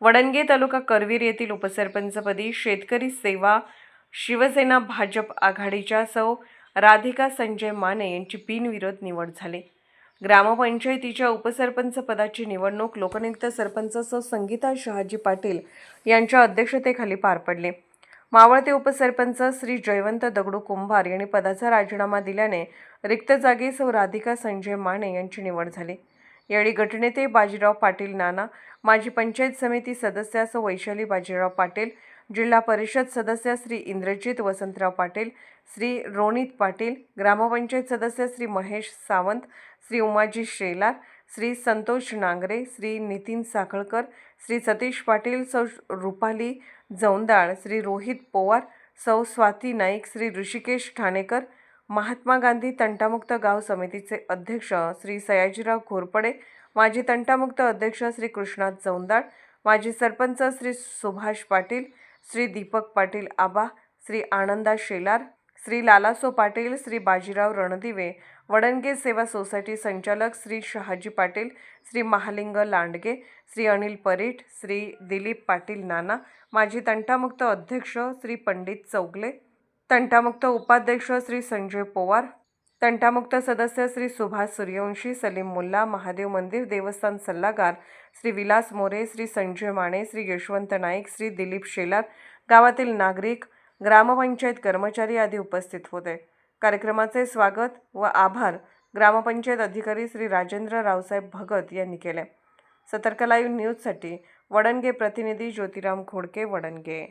वडणगे तालुका करवीर येथील उपसरपंचपदी शेतकरी सेवा शिवसेना भाजप आघाडीच्या सौ राधिका संजय माने यांची बिनविरोध निवड झाली। ग्रामपंचायतीच्या उपसरपंच पदाची निवडणूक लोकनियुक्त सरपंच सौ संगीता शहाजी पाटील यांच्या अध्यक्षतेखाली पार पडली। मावळते उपसरपंच श्री जयवंत दगडू कुंभार यांनी पदाचा राजीनामा दिल्याने रिक्त जागी सौ राधिका संजय माने यांची निवड झाली। यावेळी गटनेते बाजीराव पाटील नाना, माजी पंचायत समिती सदस्य सौ वैशाली बाजीराव पाटील, जिल्हा परिषद सदस्य श्री इंद्रजित वसंतराव पाटील, श्री रोनित पाटील, ग्रामपंचायत सदस्य श्री महेश सावंत, श्री उमाजी शेलार, श्री संतोष नांगरे, श्री नितीन साखळकर, श्री सतीश पाटील, सौ रुपाली जौंदाळ, श्री रोहित पवार, सौ स्वाती नाईक, श्री ऋषिकेश ठाणेकर, महात्मा गांधी तंटामुक्त गाव समितीचे अध्यक्ष श्री सयाजीराव घोरपडे, माजी तंटामुक्त अध्यक्ष श्री कृष्णात जौंदाळ, माजी सरपंच श्री सुभाष पाटील, श्री दीपक पाटील आबा, श्री आनंदा शेलार, श्री लालासो पाटील, श्री बाजीराव रणदिवे, वडणगे सेवा सोसायटी संचालक श्री शहाजी पाटील, श्री महालिंग लांडगे, श्री अनिल परीट, श्री दिलीप पाटील नाना, माजी तंटामुक्त अध्यक्ष श्री पंडित चौगले, तंटामुक्त उपाध्यक्ष श्री संजय पवार, तंटामुक्त सदस्य श्री सुभाष सूर्यवंशी, सलीम मुल्ला, महादेव मंदिर देवस्थान सल्लागार श्री विलास मोरे, श्री संजय माने, श्री यशवंत नाईक, श्री दिलीप शेलार, गावातील नागरिक, ग्रामपंचायत कर्मचारी आदी उपस्थित होते। कार्यक्रमाचे स्वागत व आभार ग्रामपंचायत अधिकारी श्री राजेंद्र रावसाहेब भगत यांनी केले। सतर्क लाईव्ह न्यूजसाठी वडणगे प्रतिनिधी ज्योतिराम खोडके, वडणगे।